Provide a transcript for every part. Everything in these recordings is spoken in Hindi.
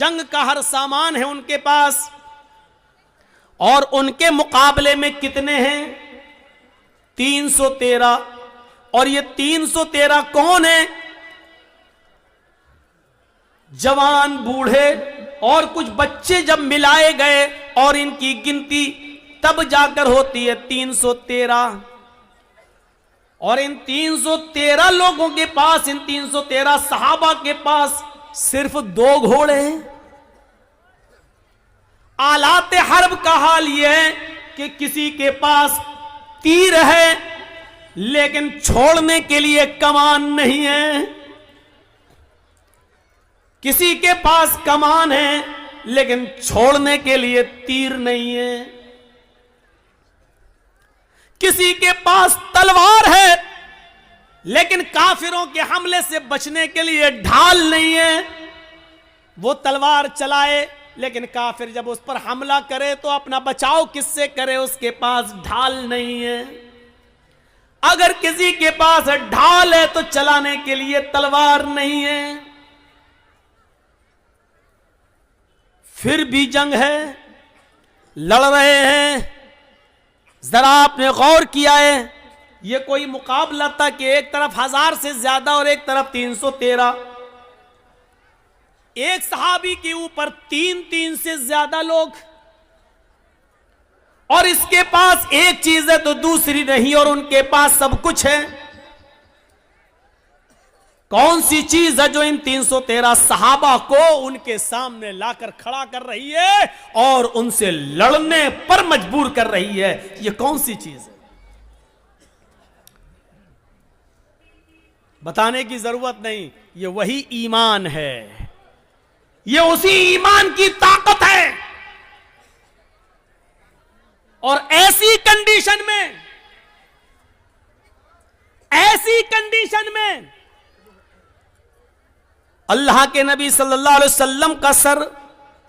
जंग का हर सामान है उनके पास। और उनके मुकाबले में कितने हैं? 313। और ये 313 कौन है? जवान, बूढ़े और कुछ बच्चे जब मिलाए गए और इनकी गिनती तब जाकर होती है 313। और इन 313 लोगों के पास, इन 313 सहाबा के पास सिर्फ 2 घोड़े हैं। आलाते हर्ब का हाल यह है कि किसी के पास तीर है लेकिन छोड़ने के लिए कमान नहीं है, किसी के पास कमान है लेकिन छोड़ने के लिए तीर नहीं है, किसी के पास तलवार है लेकिन काफिरों के हमले से बचने के लिए ढाल नहीं है। वो तलवार चलाए लेकिन काफिर जब उस पर हमला करे तो अपना बचाव किससे करे? उसके पास ढाल नहीं है। अगर किसी के पास ढाल है तो चलाने के लिए तलवार नहीं है। फिर भी जंग है, लड़ रहे हैं। जरा आपने गौर किया है, ये कोई मुकाबला था कि एक तरफ 1000 से ज्यादा और एक तरफ 313। एक सहाबी के ऊपर 3 से ज्यादा लोग, और इसके पास एक चीज है तो दूसरी नहीं, और उनके पास सब कुछ है। कौन सी चीज है जो इन 313 सहाबा को उनके सामने लाकर खड़ा कर रही है और उनसे लड़ने पर मजबूर कर रही है? ये कौन सी चीज है? बताने की जरूरत नहीं, ये वही ईमान है। ये उसी ईमान की ताकत है। और ऐसी कंडीशन में अल्लाह के नबी सल्लल्लाहु अलैहि वसल्लम का सर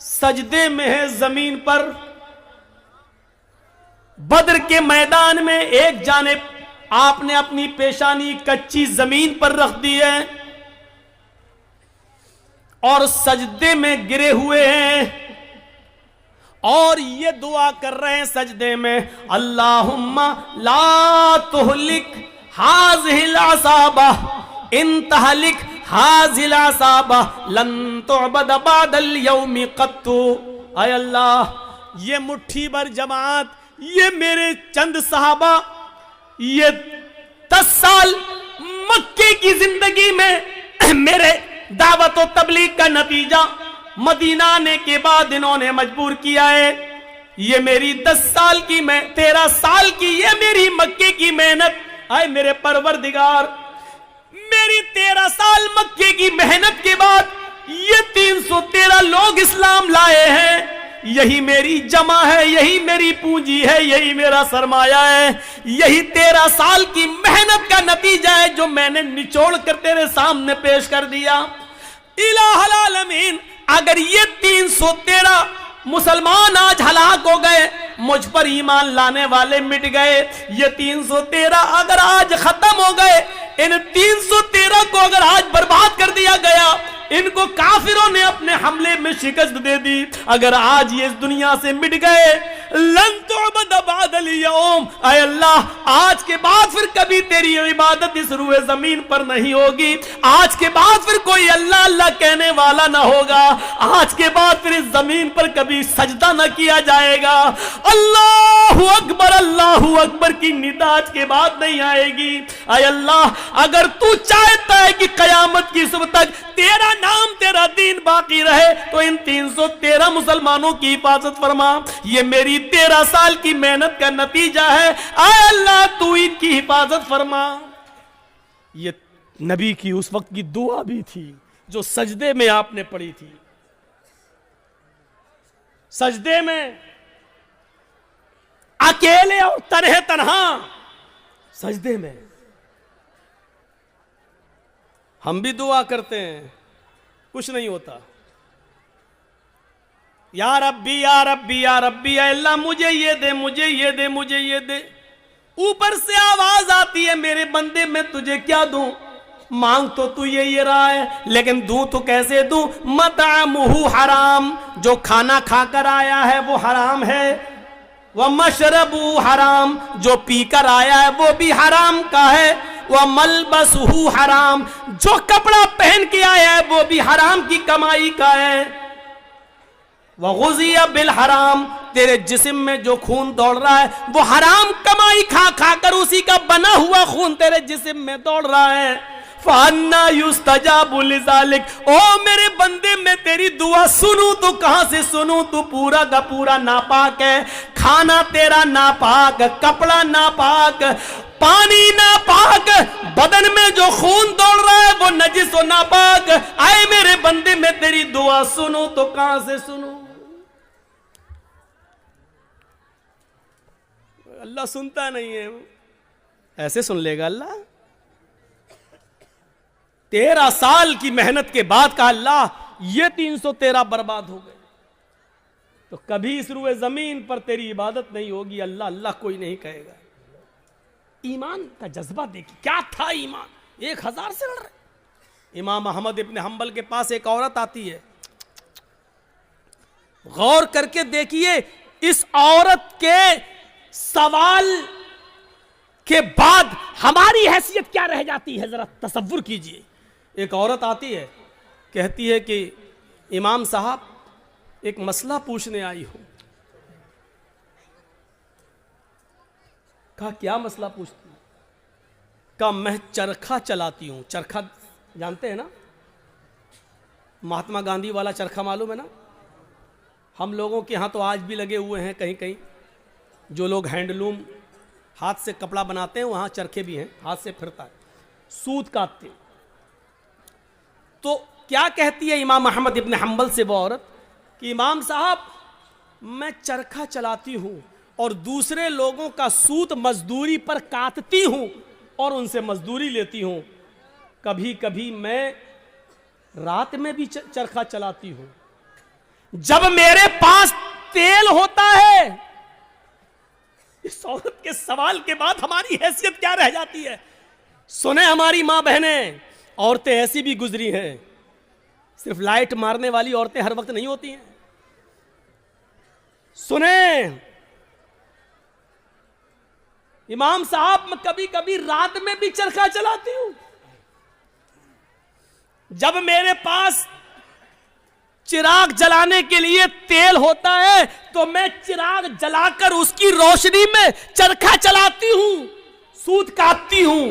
सजदे में है जमीन पर। बद्र के मैदान में एक जानिब आपने अपनी पेशानी कच्ची जमीन पर रख दी है और सजदे में गिरे हुए हैं और ये दुआ कर रहे हैं सजदे में, अल्लाहुम्मा ला तुहलिक हाज़िहिल असाबा इन तहलिक हाज़िल असाबा लन तुअबद बअदल यौमि क़त्तु। आय अल्लाह, ये मुट्ठी भर जमात, ये मेरे चंद सहाबा, ये 10 साल मक्के की जिंदगी में मेरे दावत और तबलीग का नतीजा मदीना आने के बाद इन्होंने मजबूर किया है। ये मेरी 10 साल की, मैं 13 साल की, ये मेरी मक्के की मेहनत। आए मेरे परवरदिगार, मेरी 13 साल मक्के की मेहनत के बाद ये 313 लोग इस्लाम लाए हैं। यही मेरी जमा है, यही मेरी पूंजी है, यही मेरा सरमाया है, यही 13 साल की मेहनत का नतीजा है जो मैंने निचोड़ कर तेरे सामने पेश कर दिया। इलाहुल आलमीन, अगर ये 313 मुसलमान आज हलाक हो गए, मुझ पर ईमान लाने वाले मिट गए, ये 313 अगर आज खत्म हो गए, इन 313 को अगर आज बर्बाद कर दिया गया, इनको काफिरों ने अपने हमले में शिकस्त दे दी, अगर आज ये इस दुनिया से मिट गए, लन तुअबद बअदल यौम, ऐ अल्लाह आज के बाद फिर कभी तेरी इबादत इस रूए जमीन पर नहीं होगी। आज के बाद फिर कोई अल्लाह अल्लाह कहने वाला ना होगा। आज के बाद फिर इस जमीन पर कभी सजदा ना किया जाएगा। अल्लाहु अकबर की निदा आज के बाद नहीं आएगी। ऐ अल्लाह, अगर तू चाहता है कि कयामत की सुबह तक तेरा नाम, तेरा दीन बाकी रहे, तो इन 313 मुसलमानों की हिफाजत फरमा। ये मेरी 13 साल की मेहनत का नतीजा है। आए अल्लाह, तू इनकी हिफाजत फरमा। ये नबी की उस वक्त की दुआ भी थी जो सजदे में आपने पढ़ी थी। सजदे में अकेले और तन्हा सजदे में हम भी दुआ करते हैं, कुछ नहीं होता। या रब्बी या रब्बी या रब्बी, अल्लाह मुझे ये दे, मुझे ये दे, मुझे ये दे। ऊपर से आवाज आती है, मेरे बंदे मैं तुझे क्या दूं? मांग तो तू ये रहा है, लेकिन दूं तो कैसे दूं? मतअमुहु हराम, जो खाना खाकर आया है वो हराम है। व मशरबु हराम, जो पीकर आया है वो भी हराम का है। व मलबसहु हराम, जो कपड़ा पहन के आया है वो भी हराम की कमाई का है। व गुज़िया बिल हराम, तेरे जिस्म में जो खून दौड़ रहा है वो हराम कमाई खा खाकर उसी का बना हुआ खून तेरे जिस्म में दौड़ रहा है। फ़अन्ना युस्तजाबु लिज़ालिक, ओ मेरे बंदे, मैं तेरी दुआ सुनूं तो कहां से सुनूं? तू पूरा का पूरा नापाक है, खाना तेरा नापाक, कपड़ा नापाक, पानी नापाक, बदन में जो खून दौड़ रहा है वो नजिस और नापाक। आए मेरे बंदे, मैं तेरी दुआ सुनूं तो कहां से सुनूं? अल्लाह सुनता नहीं है, ऐसे सुन लेगा अल्लाह? 13 साल की मेहनत के बाद का अल्लाह ये 313 बर्बाद हो गए, तो कभी इस रुए जमीन पर तेरी इबादत नहीं होगी। अल्लाह अल्लाह कोई नहीं कहेगा। ईमान का जज्बा देखिए, क्या था ईमान। 1000 से लड़ रहे। इमाम अहमद इब्न हंबल के पास एक औरत आती है, गौर करके देखिए इस औरत के सवाल के बाद हमारी हैसियत क्या रह जाती है, जरा तसव्वुर कीजिए। एक औरत आती है, कहती है कि इमाम साहब एक मसला पूछने आई हूं। कहा क्या मसला पूछती हूं? कहा मैं चरखा चलाती हूं। चरखा जानते हैं ना, महात्मा गांधी वाला चरखा मालूम है ना? हम लोगों के यहां तो आज भी लगे हुए हैं कहीं कहीं। जो लोग हैंडलूम हाथ से कपड़ा बनाते हैं वहां चरखे भी हैं, हाथ से फिरता है, सूत काटते हैं। तो क्या कहती है इमाम अहमद इब्न हंबल से वो औरत कि इमाम साहब मैं चरखा चलाती हूं और दूसरे लोगों का सूत मजदूरी पर काटती हूं और उनसे मजदूरी लेती हूं। कभी कभी मैं रात में भी चरखा चलाती हूं। जब मेरे पास तेल होता है। इस औरत के सवाल के बाद हमारी हैसियत क्या रह जाती है? सुने हमारी मां बहनें, औरतें ऐसी भी गुजरी हैं। सिर्फ लाइट मारने वाली औरतें हर वक्त नहीं होती हैं। सुने इमाम साहब, मैं कभी कभी रात में भी चरखा चलाती हूं। जब मेरे पास चिराग जलाने के लिए तेल होता है तो मैं चिराग जलाकर उसकी रोशनी में चरखा चलाती हूं, सूत काटती हूं।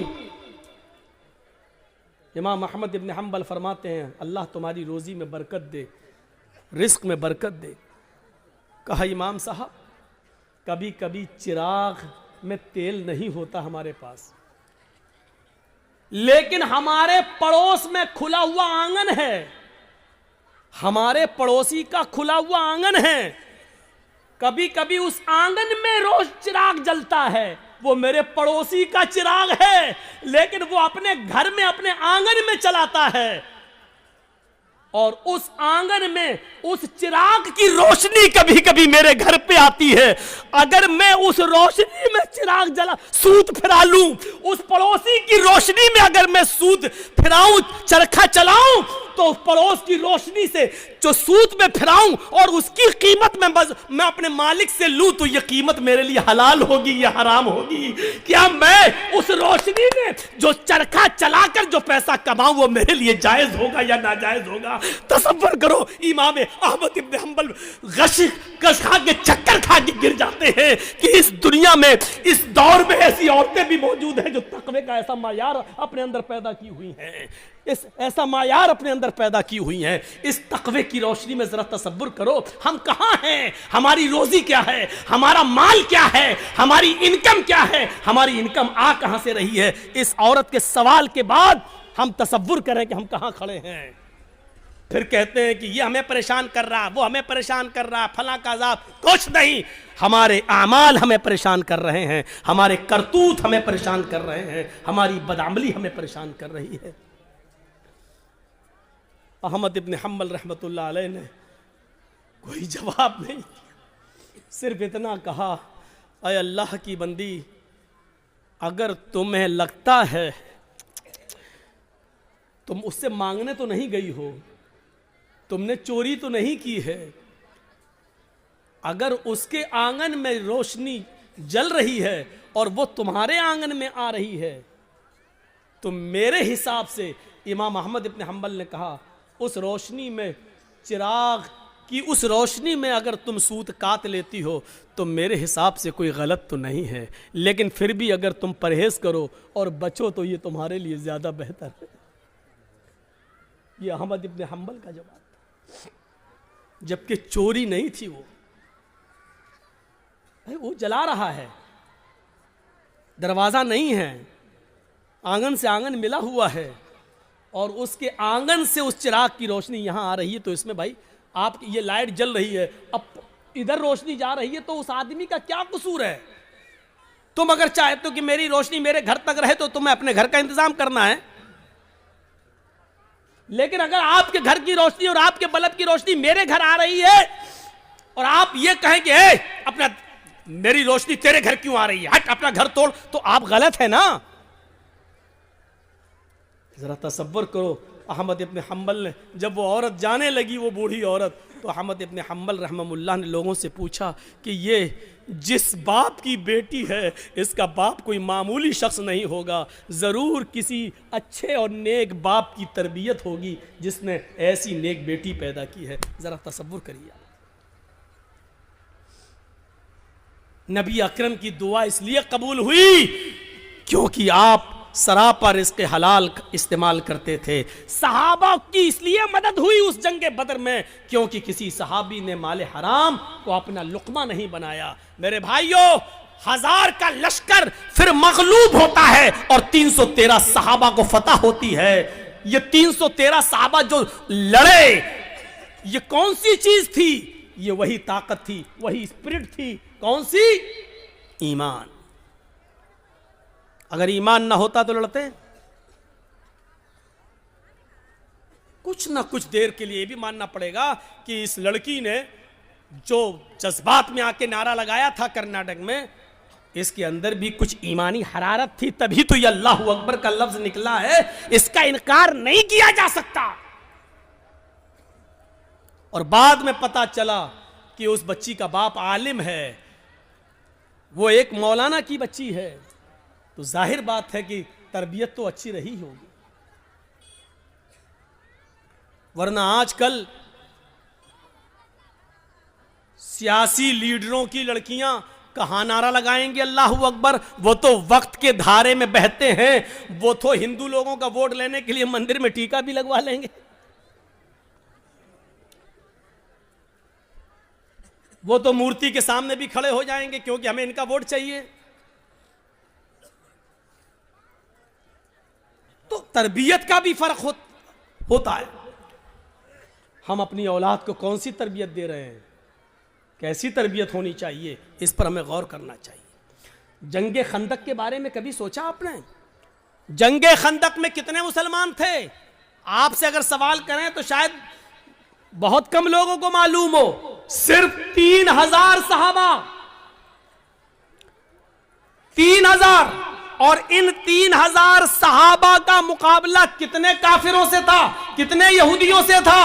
इमाम अहमद इब्न हंबल फरमाते हैं अल्लाह तुम्हारी रोजी में बरकत दे, रिस्क में बरकत दे। कहा इमाम साहब कभी कभी चिराग में तेल नहीं होता हमारे पास, लेकिन हमारे पड़ोस में खुला हुआ आंगन है, हमारे पड़ोसी का खुला हुआ आंगन है। कभी कभी उस आंगन में रोज चिराग जलता है, वो मेरे पड़ोसी का चिराग है, लेकिन वो अपने घर में अपने आंगन में चलाता है और उस आंगन में उस चिराग की रोशनी कभी कभी मेरे घर पे आती है। अगर मैं उस रोशनी में चिराग जला सूत फिरा लूं, उस पड़ोसी की रोशनी में अगर मैं सूत फिराऊं, चरखा चलाऊं, तो पड़ोस की रोशनी से जो सूत में फिराऊं और उसकी कीमत में मैं अपने मालिक से लूं, तो यह कीमत मेरे लिए हलाल होगी या हराम होगी? क्या मैं उस रोशनी में जो चरखा चलाकर जो पैसा कमाऊं वो मेरे लिए जायज होगा या नाजायज होगा? तसव्वुर करो, इमाम अहमद इब्न हंबल गश खा के चक्कर खा के गिर जाते हैं कि इस दुनिया में इस दौर में ऐसी औरतें भी मौजूद हैं जो तकवे का ऐसा मायार अपने अंदर पैदा की हुई हैं, इस ऐसा मायार अपने अंदर पैदा की हुई हैं। इस तकवे की रोशनी में जरा तसव्वुर करो, हम कहां हैं, हमारी रोजी क्या है, हमारा माल क्या है, हमारी इनकम क्या है, हमारी इनकम आ कहां से रही है? इस औरत के सवाल के बाद हम तसव्वुर करें कि हम कहां खड़े हैं। फिर कहते हैं कि ये हमें परेशान कर रहा, वो हमें परेशान कर रहा, फला का अज़ाब। कुछ नहीं, हमारे आमाल हमें परेशान कर रहे हैं, हमारे करतूत हमें परेशान कर रहे हैं, हमारी बदअमली हमें परेशान कर रही है। अहमद इब्न हंबल रहमतुल्लाह अलैह ने कोई जवाब नहीं दिया, सिर्फ इतना कहा, अय अल्लाह की बंदी, अगर तुम्हें लगता है तुम उससे मांगने तो नहीं गई हो, तुमने चोरी तो नहीं की है। अगर उसके आंगन में रोशनी जल रही है और वो तुम्हारे आंगन में आ रही है, तो मेरे हिसाब से इमाम अहमद इब्न हंबल ने कहा, उस रोशनी में, चिराग की उस रोशनी में अगर तुम सूत काट लेती हो तो मेरे हिसाब से कोई गलत तो नहीं है, लेकिन फिर भी अगर तुम परहेज करो और बचो तो ये तुम्हारे लिए ज्यादा बेहतर है। ये अहमद इब्न हंबल का जवाब था, जबकि चोरी नहीं थी। वो जला रहा है, दरवाजा नहीं है, आंगन से आंगन मिला हुआ है और उसके आंगन से उस चिराग की रोशनी यहां आ रही है, तो इसमें भाई आप ये लाइट जल रही है, अब इधर रोशनी जा रही है, तो उस आदमी का क्या कसूर है? तुम अगर चाहते हो कि मेरी रोशनी मेरे घर तक रहे तो तुम्हें अपने घर का इंतजाम करना है, लेकिन अगर आपके घर की रोशनी और आपके बल्ब की रोशनी मेरे घर आ रही है और आप ये कहें कि अपना मेरी रोशनी तेरे घर क्यों आ रही है, हट अपना घर तोड़, तो आप गलत है ना। जरा तसव्वुर करो, अहमद इब्न हंबल ने जब वो औरत जाने लगी, वो बूढ़ी औरत, तो अहमद इब्न हंबल रहमहुल्लाह ने लोगों से पूछा कि ये जिस बाप की बेटी है, इसका बाप कोई मामूली शख्स नहीं होगा, ज़रूर किसी अच्छे और नेक बाप की तरबियत होगी जिसने ऐसी नेक बेटी पैदा की है। ज़रा तसव्वुर करिए, नबी अकरम की दुआ इसलिए कबूल हुई क्योंकि आप सरापा रिज़्क़ हलाल इस्तेमाल करते थे। सहाबा की इसलिए मदद हुई उस जंगे बदर में क्योंकि किसी सहाबी ने माले हराम को अपना लुक़मा नहीं बनाया। मेरे भाइयों, 1000 का लश्कर फिर मगलूब होता है और 313 सहाबा को फतह होती है। ये 313 सहाबा जो लड़े, ये कौन सी चीज थी? ये वही ताकत थी, वही स्पिरिट थी। कौन सी? ईमान। अगर ईमान ना होता तो लड़ते? कुछ ना कुछ देर के लिए भी मानना पड़ेगा कि इस लड़की ने जो जज्बात में आके नारा लगाया था कर्नाटक में, इसके अंदर भी कुछ ईमानी हरारत थी, तभी तो ये अल्लाह अकबर का लफ्ज निकला है। इसका इनकार नहीं किया जा सकता। और बाद में पता चला कि उस बच्ची का बाप आलिम है, वो एक मौलाना की बच्ची है, तो जाहिर बात है कि तरबियत तो अच्छी रही होगी। वरना आजकल सियासी लीडरों की लड़कियां कहां नारा लगाएंगे अल्लाहू अकबर? वो तो वक्त के धारे में बहते हैं, वो तो हिंदू लोगों का वोट लेने के लिए मंदिर में टीका भी लगवा लेंगे। वो तो मूर्ति के सामने भी खड़े हो जाएंगे क्योंकि हमें इनका वोट चाहिए। तो तरबियत का भी फर्क होता है। हम अपनी औलाद को कौन सी तरबियत दे रहे हैं, कैसी तरबियत होनी चाहिए, इस पर हमें गौर करना चाहिए। जंगे खंदक के बारे में कभी सोचा आपने? जंगे खंदक में कितने मुसलमान थे? आपसे अगर सवाल करें तो शायद बहुत कम लोगों को मालूम हो। सिर्फ 3000 सहाबा, 3000, और इन 3000 सहाबा का मुकाबला कितने काफिरों से था, कितने यहूदियों से था?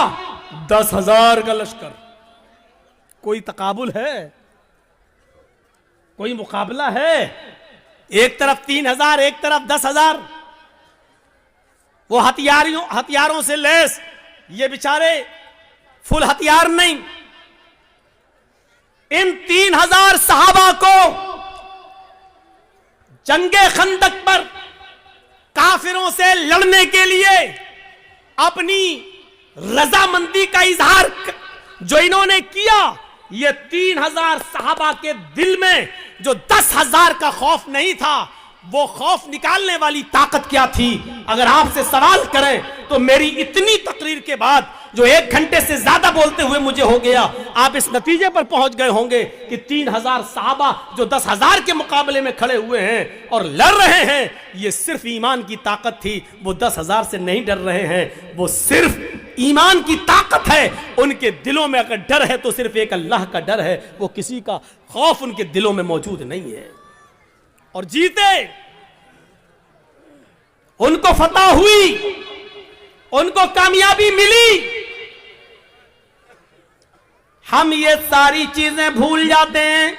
10,000 का लश्कर। कोई तकाबुल है? कोई मुकाबला है? एक तरफ 3000, एक तरफ 10,000। वो हथियारों से लैस, ये बेचारे फुल हथियार नहीं। इन 3000 सहाबा को जंगे खंदक पर काफिरों से लड़ने के लिए अपनी रजामंदी का इजहार जो इन्होंने किया, ये 3000 सहाबा के दिल में जो 10,000 का खौफ नहीं था, वो खौफ निकालने वाली ताकत क्या थी? अगर आपसे सवाल करें तो मेरी इतनी तकरीर के बाद जो 1 घंटे से ज्यादा बोलते हुए मुझे हो गया, आप इस नतीजे पर पहुंच गए होंगे कि 3000 सहाबा जो 10,000 के मुकाबले में खड़े हुए हैं और लड़ रहे हैं, ये सिर्फ ईमान की ताकत थी। वो 10,000 से नहीं डर रहे हैं, वो सिर्फ ईमान की ताकत है। उनके दिलों में अगर डर है तो सिर्फ एक अल्लाह का डर है, वो किसी का खौफ उनके दिलों में मौजूद नहीं है। और जीते, उनको फतह हुई। उनको कामयाबी मिली। हम ये सारी चीजें भूल जाते हैं,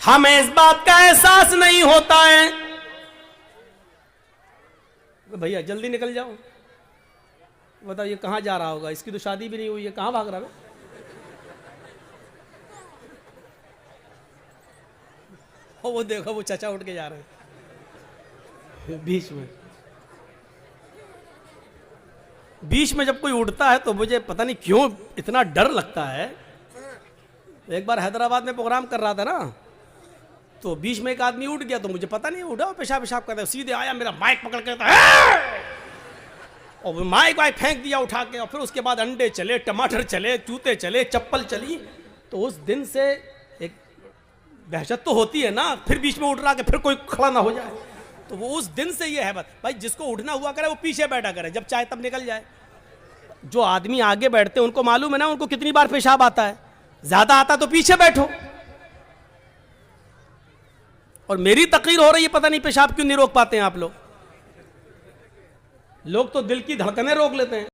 हमें इस बात का एहसास नहीं होता है। भैया जल्दी निकल जाओ, बताओ ये कहां जा रहा होगा, इसकी तो शादी भी नहीं हुई है, कहां भाग रहा है? वो देखो वो चाचा उठ के जा रहे हैं। बीच में जब कोई उठता है तो मुझे पता नहीं क्यों इतना डर लगता है। एक बार हैदराबाद में प्रोग्राम कर रहा था ना, तो बीच में एक आदमी उठ गया, तो मुझे पता नहीं उठा, पेशाब पेशाब करता है, सीधे आया मेरा माइक पकड़ के और माइक वाइक फेंक दिया उठा के। और फिर उसके बाद अंडे चले, टमाटर चले, जूते चले, चप्पल चली। तो उस दिन से एक दहशत तो होती है ना, फिर बीच में उठ रहा कि फिर कोई खड़ा ना हो जाए। तो वो उस दिन से ये है बस भाई, जिसको उठना हुआ करे वो पीछे बैठा करे, जब चाहे तब निकल जाए। जो आदमी आगे बैठते हैं उनको मालूम है ना उनको कितनी बार पेशाब आता है, ज्यादा आता तो पीछे बैठो। और मेरी तकरीर हो रही है, पता नहीं पेशाब क्यों नहीं रोक पाते हैं आप लोग। लोग तो दिल की धड़कनें रोक लेते हैं।